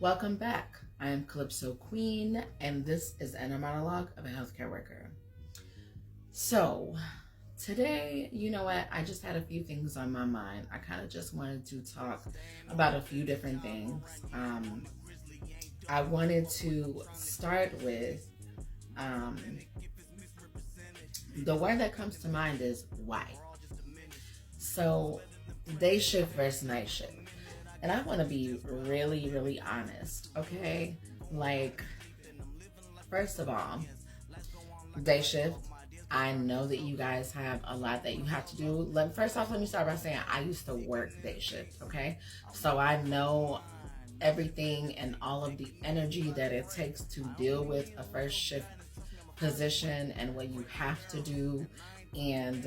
Welcome back. I am Calypso Queen, and this is Inner Monologue of a Healthcare Worker. So, today, you know what? I just had a few things on my mind. I kind of just wanted to talk about a few different things. I wanted to start with the word that comes to mind is why. So, day shift versus night shift. And I want to be really, really honest, okay? Like, first of all, day shift, I know that you guys have a lot that you have to do. First off, let me start by saying I used to work day shift, okay? So I know everything and all of the energy that it takes to deal with a first shift position and what you have to do. And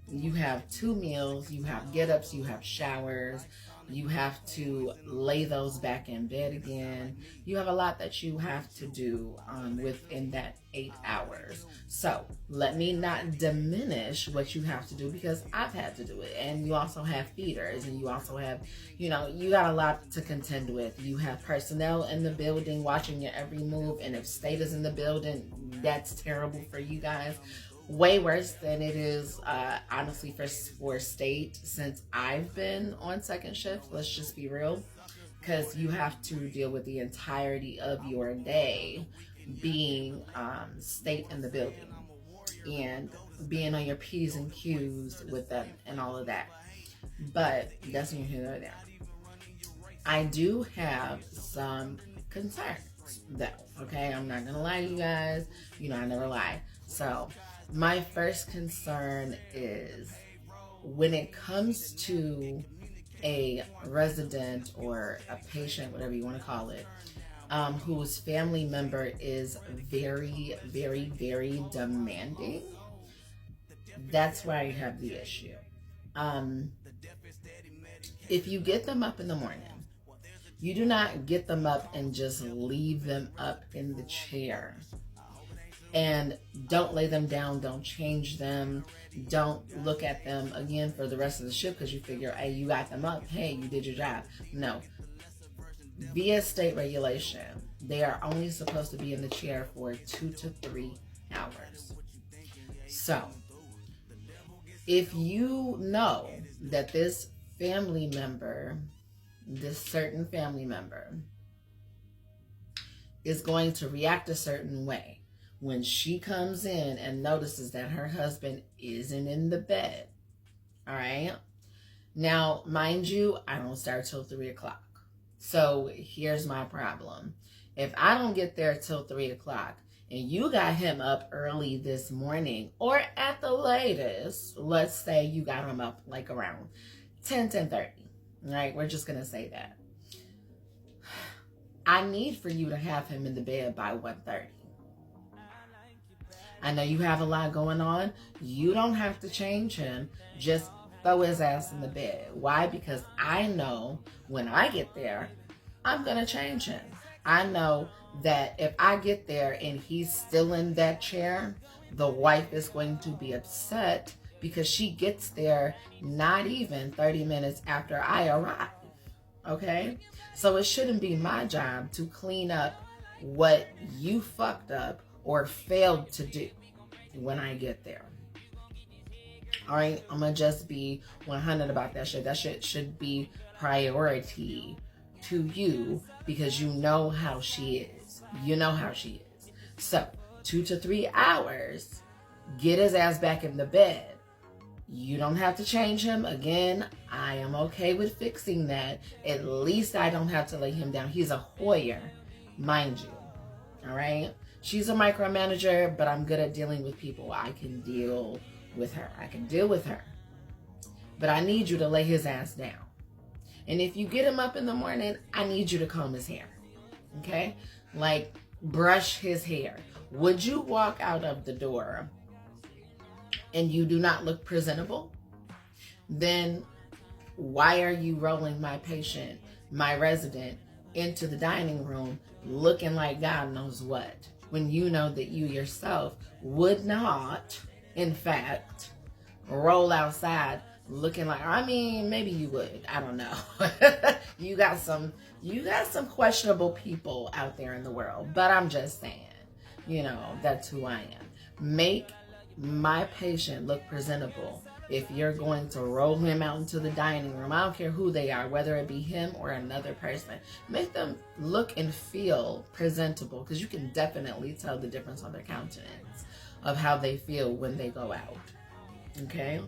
you have 2 meals, you have get-ups, you have showers, you have to lay those back in bed again. You have a lot that you have to do within that 8 hours. So let me not diminish what you have to do, because I've had to do it. And you also have feeders, and you also have, you got a lot to contend with. You have personnel in the building watching your every move. And if state is in the building, that's terrible for you guys. Way worse than it is, honestly, for state, since I've been on second shift. Let's just be real, because you have to deal with the entirety of your day being state in the building and being on your P's and Q's with them and all of that. But that's neither here nor there. I do have some concerns, though, okay? I'm not gonna lie to you guys. I never lie. So my first concern is when it comes to a resident or a patient, whatever you want to call it, whose family member is very, very, very demanding. That's where you have the issue. If you get them up in the morning, you do not get them up and just leave them up in the chair. And don't lay them down, don't change them, don't look at them again for the rest of the shift because you figure, hey, you got them up, hey, you did your job. No. Via state regulation, they are only supposed to be in the chair for 2 to 3 hours. So, if you know that this certain family member is going to react a certain way when she comes in and notices that her husband isn't in the bed, all right? Now, mind you, I don't start till 3 o'clock. So here's my problem. If I don't get there till 3 o'clock and you got him up early this morning, or at the latest, let's say you got him up like around 10:30, right? We're just going to say that. I need for you to have him in the bed by 1:30. I know you have a lot going on. You don't have to change him. Just throw his ass in the bed. Why? Because I know when I get there, I'm going to change him. I know that if I get there and he's still in that chair, the wife is going to be upset because she gets there not even 30 minutes after I arrive. Okay? So it shouldn't be my job to clean up what you fucked up or failed to do when I get there. All right, I'm gonna just be 100 about that shit. That shit should be priority to you because you know how she is. You know how she is. So 2 to 3 hours, get his ass back in the bed. You don't have to change him. Again, I am okay with fixing that. At least I don't have to lay him down. He's a Hoyer, mind you. All right? She's a micromanager, but I'm good at dealing with people. I can deal with her. But I need you to lay his ass down. And if you get him up in the morning, I need you to comb his hair. Okay? Like, brush his hair. Would you walk out of the door and you do not look presentable? Then why are you rolling my patient, my resident, into the dining room looking like God knows what, when you know that you yourself would not, in fact, roll outside looking like, maybe you would, I don't know. You got some You got some questionable people out there in the world, but I'm just saying, that's who I am. Make my patient look presentable. If you're going to roll him out into the dining room, I don't care who they are, whether it be him or another person, make them look and feel presentable, because you can definitely tell the difference on their countenance of how they feel when they go out. Okay?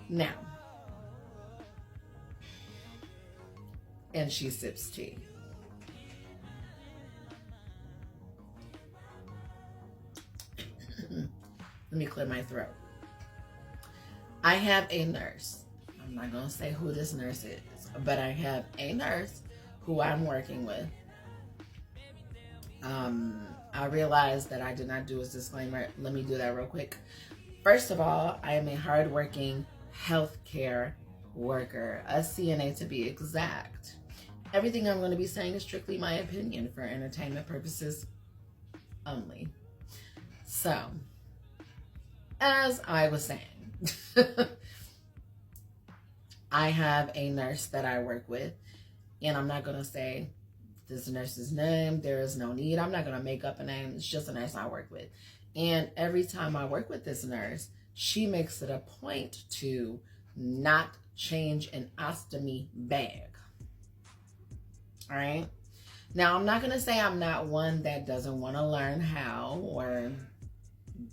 Now, and she sips tea. Let me clear my throat. I have a nurse. I'm not going to say who this nurse is, but I have a nurse who I'm working with. I realized that I did not do a disclaimer. Let me do that real quick. First of all, I am a hardworking healthcare worker, a CNA to be exact. Everything I'm going to be saying is strictly my opinion for entertainment purposes only. So, as I was saying, I have a nurse that I work with, and I'm not going to say this nurse's name. There is no need. I'm not going to make up a name. It's just a nurse I work with. And every time I work with this nurse, she makes it a point to not change an ostomy bag. All right. Now, I'm not going to say I'm not one that doesn't want to learn how or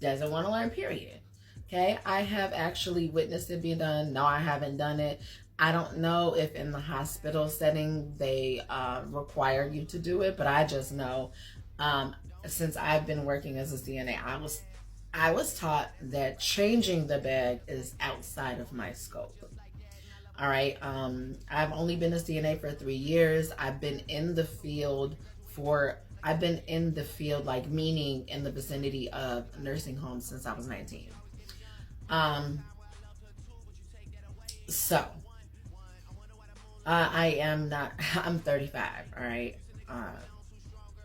doesn't want to learn, period. Okay. I have actually witnessed it being done. No, I haven't done it. I don't know if in the hospital setting they require you to do it, but I just know since I've been working as a CNA, I was taught that changing the bag is outside of my scope. All right. I've only been a CNA for 3 years. I've been in the field like meaning in the vicinity of nursing homes since I was 19. So I am not, I'm 35. All right.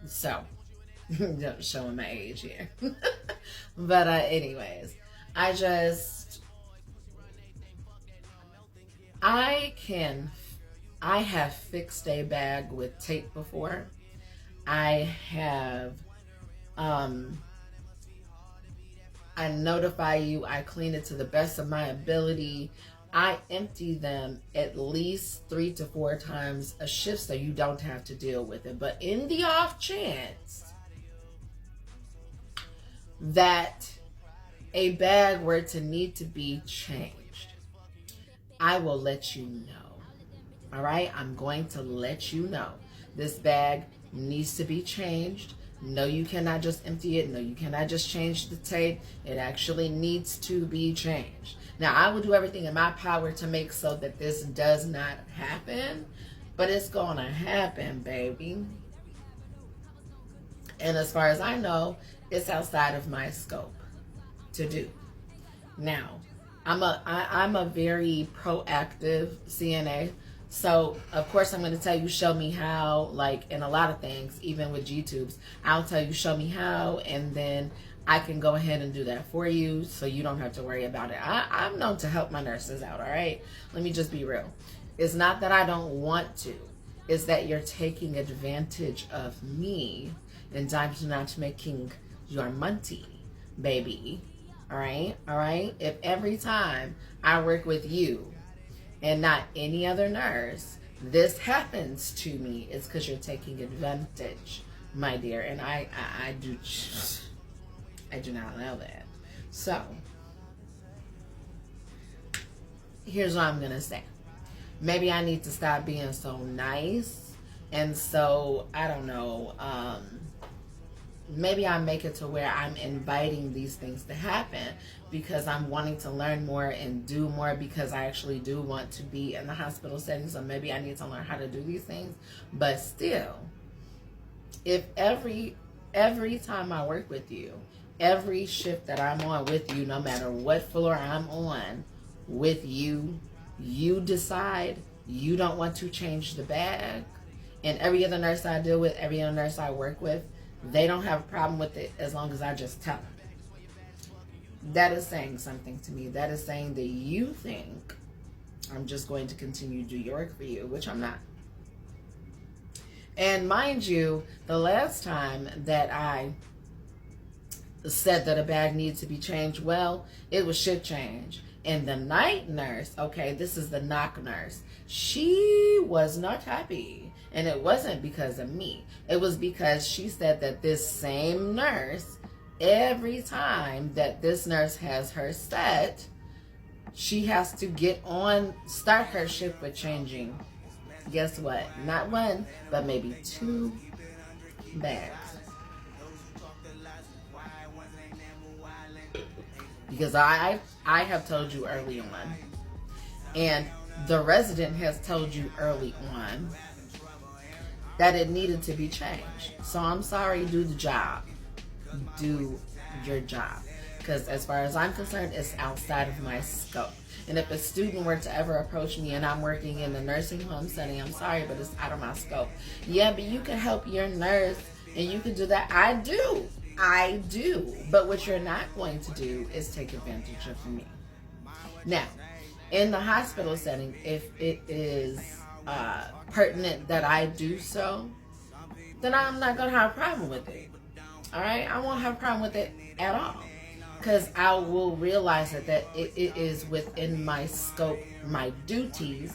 So showing my age here. But anyways, I have fixed a bag with tape before. I have, I notify you, I clean it to the best of my ability. I empty them at least 3 to 4 times a shift so you don't have to deal with it. But in the off chance that a bag were to need to be changed, I will let you know. All right? I'm going to let you know. This bag needs to be changed. No, you cannot just empty it. No, you cannot just change the tape. It actually needs to be changed. Now, I will do everything in my power to make so that this does not happen, but it's going to happen, baby. And as far as I know, it's outside of my scope to do. Now, I'm a very proactive CNA. So, of course, I'm going to tell you, show me how, like in a lot of things, even with G-tubes, I'll tell you, show me how, and then I can go ahead and do that for you so you don't have to worry about it. I'm known to help my nurses out, all right? Let me just be real. It's not that I don't want to. It's that you're taking advantage of me, and I'm not making your money, baby. All right? All right? If every time I work with you and not any other nurse, this happens to me, it's because you're taking advantage, my dear. And I do not allow that. So, here's what I'm going to say. Maybe I need to stop being so nice. And so, I don't know, maybe I make it to where I'm inviting these things to happen because I'm wanting to learn more and do more, because I actually do want to be in the hospital setting. So maybe I need to learn how to do these things. But still, if every time I work with you, every shift that I'm on with you, no matter what floor I'm on with you, you decide you don't want to change the bag, and every other nurse I deal with, every other nurse I work with, they don't have a problem with it as long as I just tell them. That is saying something to me. That is saying that you think I'm just going to continue to do your work for you, which I'm not. And mind you, the last time that I said that a bag needs to be changed, well, it was shift change. And the night nurse, okay, this is the knock nurse, she was not happy. And it wasn't because of me. It was because she said that this same nurse, every time that this nurse has her set, she has to start her shift with changing. Guess what? Not one, but maybe 2 bags. Because I have told you early on, and the resident has told you early on, that it needed to be changed. So I'm sorry, do the job. Do your job. Because as far as I'm concerned, it's outside of my scope. And if a student were to ever approach me and I'm working in the nursing home setting, I'm sorry, but it's out of my scope. Yeah, but you can help your nurse and you can do that. I do. But what you're not going to do is take advantage of me. Now, in the hospital setting, if it is pertinent that I do so, then I'm not going to have a problem with it. All right? I won't have a problem with it at all. Because I will realize that it is within my scope, my duties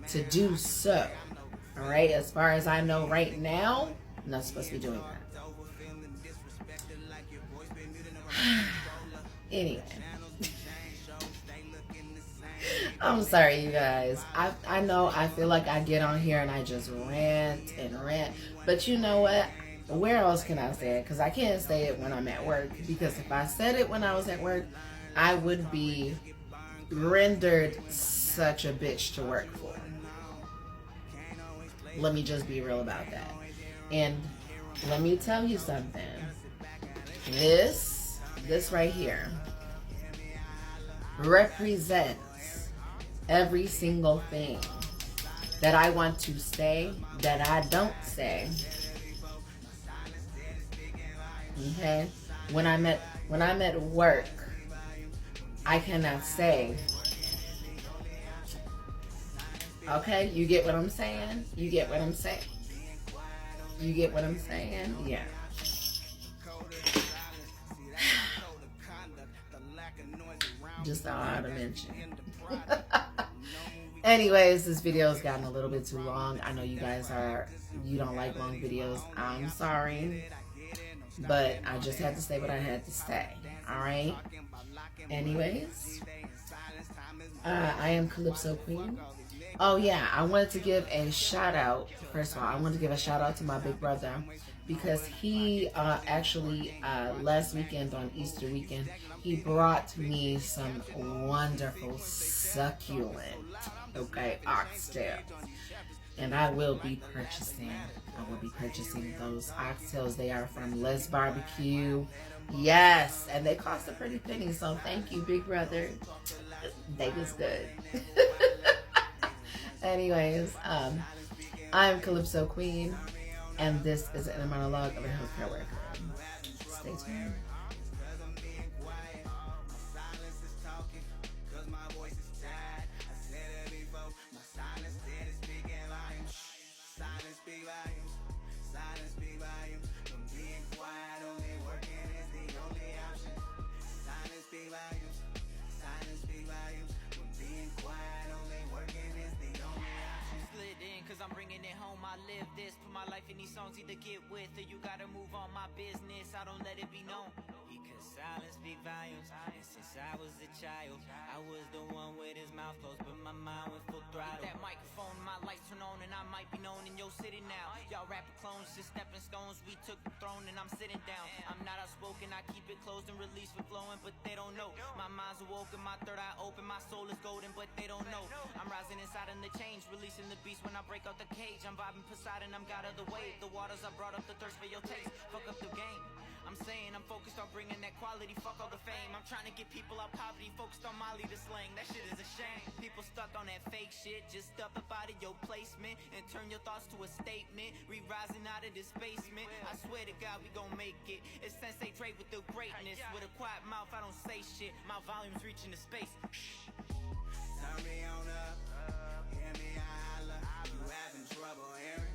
to do so. All right? As far as I know right now, I'm not supposed to be doing that. Anyway. I'm sorry, you guys. I know I feel like I get on here and I just rant and rant. But you know what? Where else can I say it? Because I can't say it when I'm at work. Because if I said it when I was at work, I would be rendered such a bitch to work for. Let me just be real about that. And let me tell you something. This right here represents every single thing that I want to say that I don't say. Okay? When I'm at work, I cannot say. Okay? You get what I'm saying? You get what I'm saying? You get what I'm saying? Yeah. Just thought I ought to mention. Anyways, this video has gotten a little bit too long. I know you guys you don't like long videos. I'm sorry. But I just had to say what I had to say. Alright? Anyways. I am Calypso Queen. Oh yeah, I wanted to give a shout out. First of all, I wanted to give a shout out to my big brother. Because he actually, last weekend on Easter weekend, he brought me some wonderful, succulent, oxtails. And I will be purchasing those oxtails. They are from Les Barbecue. Yes, and they cost a pretty penny, so thank you, big brother. They was good. Anyways, I'm Calypso Queen, and this is an monologue of a healthcare worker. Stay tuned. I'm bringing it home, I live this. Put my life in these songs, either get with or you gotta move on my business. I don't let it be known. Because silence speak volumes. And since I was a child, I was the one with his mouth closed, but my mind went full throttle. That microphone, my lights turn on, and I might be known in your city now. Y'all rapper clones, just stepping stones. We took the throne, and I'm sitting down. I'm not outspoken, I keep it closed and released for flowing, but they don't know. My mind's awoken, my third eye open, my soul is golden, but they don't know. I'm rising inside in the change, releasing the beast when I break out the cage. I'm vibing Poseidon, I'm God of the wave. The waters I brought up the thirst for your taste. Fuck up the game. I'm saying I'm focused on bringing that quality, fuck all the fame. I'm trying to get people out poverty, focused on Molly the slang. That shit is a shame. People stuck on that fake shit, just step up out of your placement and turn your thoughts to a statement. Re-rising out of this basement. I swear to God we gon' make it. It's Sensei Dre with the greatness. With a quiet mouth I don't say shit. My volume's reaching the space. Turn me on up, hear me holler. You having trouble hearing?